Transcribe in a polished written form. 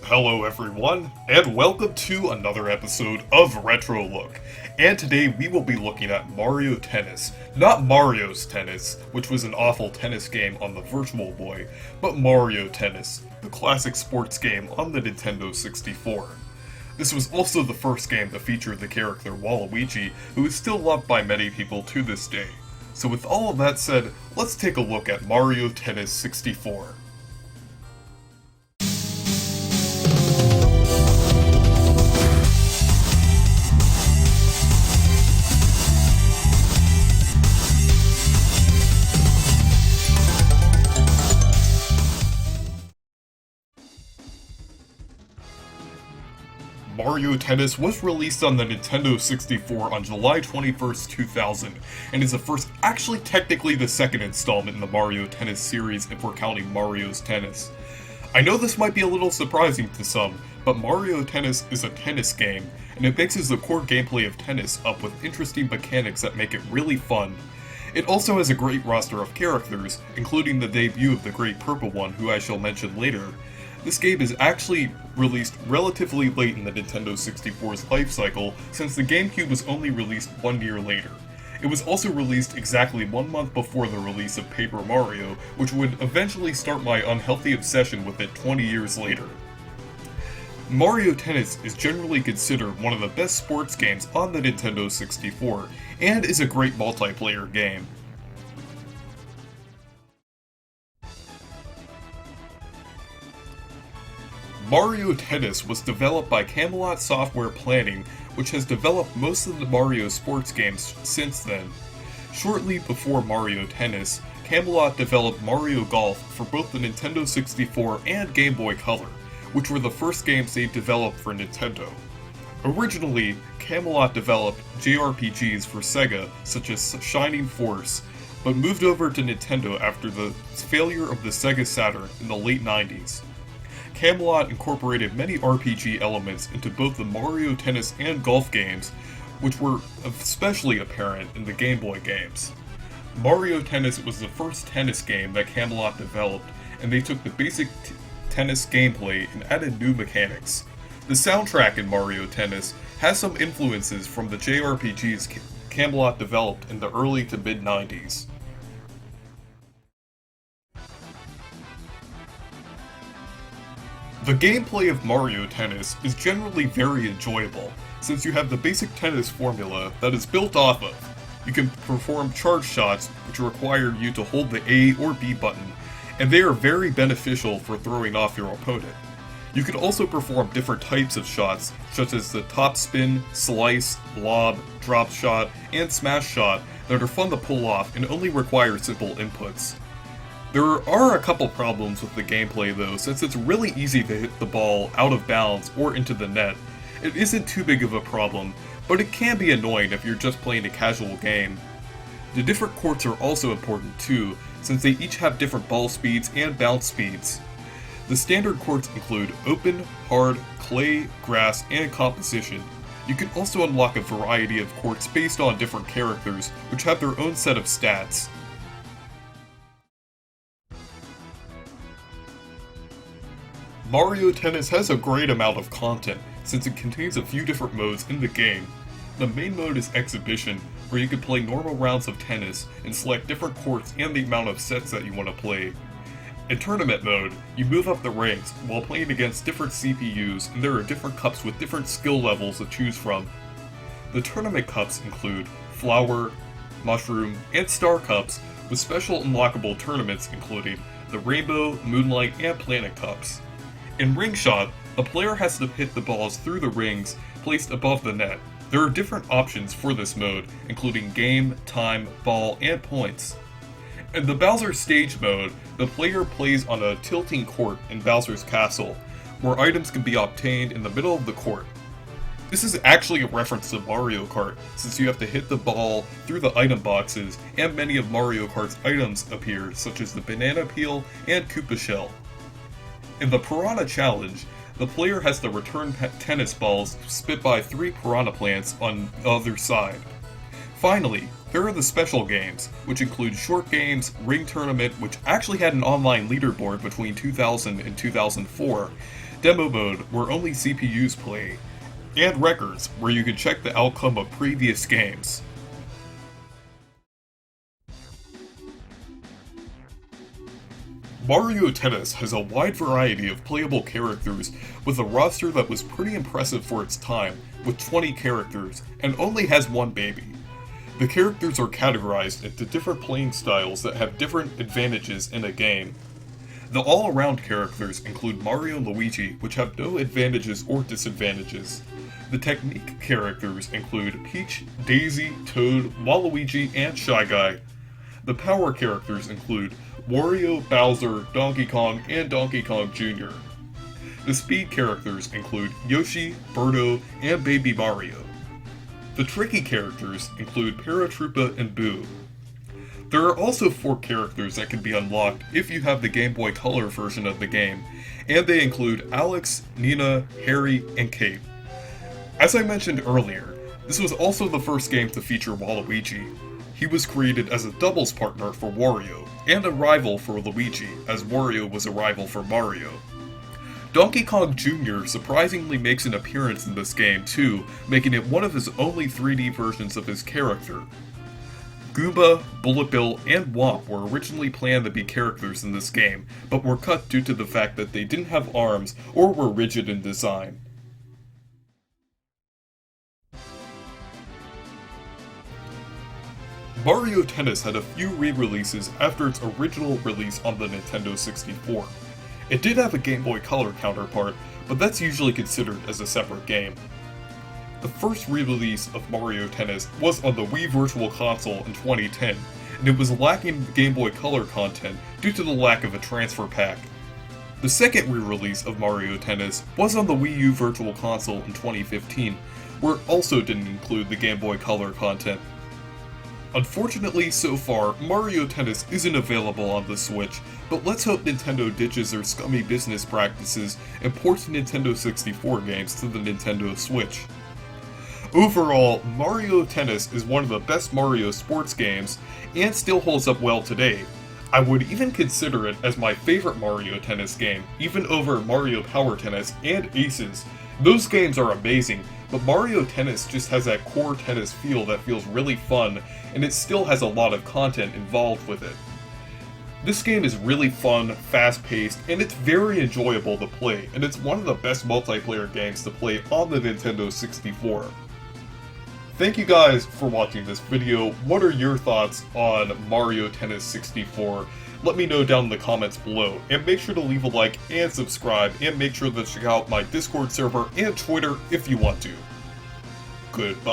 Hello everyone, and welcome to another episode of Retro Look. And today we will be looking at Mario Tennis. Not Mario's Tennis, which was an awful tennis game on the Virtual Boy, but Mario Tennis, the classic sports game on the Nintendo 64. This was also the first game to feature the character Waluigi, who is still loved by many people to this day. So with all of that said, let's take a look at Mario Tennis 64. Mario Tennis was released on the Nintendo 64 on July 21st, 2000, and is actually technically the second installment in the Mario Tennis series if we're counting Mario's Tennis. I know this might be a little surprising to some, but Mario Tennis is a tennis game, and it mixes the core gameplay of tennis up with interesting mechanics that make it really fun. It also has a great roster of characters, including the debut of the Great Purple One, who I shall mention later. This game is actually released relatively late in the Nintendo 64's life cycle, since the GameCube was only released 1 year later. It was also released exactly 1 month before the release of Paper Mario, which would eventually start my unhealthy obsession with it 20 years later. Mario Tennis is generally considered one of the best sports games on the Nintendo 64, and is a great multiplayer game. Mario Tennis was developed by Camelot Software Planning, which has developed most of the Mario sports games since then. Shortly before Mario Tennis, Camelot developed Mario Golf for both the Nintendo 64 and Game Boy Color, which were the first games they developed for Nintendo. Originally, Camelot developed JRPGs for Sega, such as Shining Force, but moved over to Nintendo after the failure of the Sega Saturn in the late 90s. Camelot incorporated many RPG elements into both the Mario Tennis and Golf games, which were especially apparent in the Game Boy games. Mario Tennis was the first tennis game that Camelot developed, and they took the basic tennis gameplay and added new mechanics. The soundtrack in Mario Tennis has some influences from the JRPGs Camelot developed in the early to mid-90s. The gameplay of Mario Tennis is generally very enjoyable, since you have the basic tennis formula that is built off of. You can perform charge shots, which require you to hold the A or B button, and they are very beneficial for throwing off your opponent. You can also perform different types of shots, such as the top spin, slice, lob, drop shot, and smash shot that are fun to pull off and only require simple inputs. There are a couple problems with the gameplay though, since it's really easy to hit the ball out of bounds or into the net. It isn't too big of a problem, but it can be annoying if you're just playing a casual game. The different courts are also important too, since they each have different ball speeds and bounce speeds. The standard courts include open, hard, clay, grass, and composition. You can also unlock a variety of courts based on different characters, which have their own set of stats. Mario Tennis has a great amount of content, since it contains a few different modes in the game. The main mode is Exhibition, where you can play normal rounds of tennis and select different courts and the amount of sets that you want to play. In Tournament mode, you move up the ranks while playing against different CPUs, and there are different cups with different skill levels to choose from. The Tournament cups include Flower, Mushroom, and Star cups, with special unlockable tournaments including the Rainbow, Moonlight, and Planet cups. In Ring Shot, a player has to hit the balls through the rings placed above the net. There are different options for this mode, including game, time, ball, and points. In the Bowser Stage mode, the player plays on a tilting court in Bowser's Castle, where items can be obtained in the middle of the court. This is actually a reference to Mario Kart, since you have to hit the ball through the item boxes, and many of Mario Kart's items appear, such as the Banana Peel and Koopa Shell. In the Piranha Challenge, the player has to return tennis balls spit by 3 piranha plants on the other side. Finally, there are the special games, which include Short Games, Ring Tournament, which actually had an online leaderboard between 2000 and 2004, demo mode where only CPUs play, and records where you can check the outcome of previous games. Mario Tennis has a wide variety of playable characters with a roster that was pretty impressive for its time, with 20 characters, and only has one baby. The characters are categorized into different playing styles that have different advantages in a game. The all-around characters include Mario and Luigi, which have no advantages or disadvantages. The technique characters include Peach, Daisy, Toad, Waluigi, and Shy Guy. The power characters include Wario, Bowser, Donkey Kong, and Donkey Kong Jr. The speed characters include Yoshi, Birdo, and Baby Mario. The tricky characters include Paratroopa and Boo. There are also 4 characters that can be unlocked if you have the Game Boy Color version of the game, and they include Alex, Nina, Harry, and Kate. As I mentioned earlier, this was also the first game to feature Waluigi. He was created as a doubles partner for Wario, and a rival for Luigi, as Wario was a rival for Mario. Donkey Kong Jr. surprisingly makes an appearance in this game too, making it one of his only 3D versions of his character. Goomba, Bullet Bill, and Womp were originally planned to be characters in this game, but were cut due to the fact that they didn't have arms or were rigid in design. Mario Tennis had a few re-releases after its original release on the Nintendo 64. It did have a Game Boy Color counterpart, but that's usually considered as a separate game. The first re-release of Mario Tennis was on the Wii Virtual Console in 2010, and it was lacking Game Boy Color content due to the lack of a transfer pack. The second re-release of Mario Tennis was on the Wii U Virtual Console in 2015, where it also didn't include the Game Boy Color content. Unfortunately, so far, Mario Tennis isn't available on the Switch, but let's hope Nintendo ditches their scummy business practices and ports Nintendo 64 games to the Nintendo Switch. Overall, Mario Tennis is one of the best Mario sports games, and still holds up well today. I would even consider it as my favorite Mario Tennis game, even over Mario Power Tennis and Aces. Those games are amazing, but Mario Tennis just has that core tennis feel that feels really fun, and it still has a lot of content involved with it. This game is really fun, fast-paced, and it's very enjoyable to play, and it's one of the best multiplayer games to play on the Nintendo 64. Thank you guys for watching this video. What are your thoughts on Mario Tennis 64? Let me know down in the comments below, and make sure to leave a like and subscribe, and make sure to check out my Discord server and Twitter if you want to. Goodbye.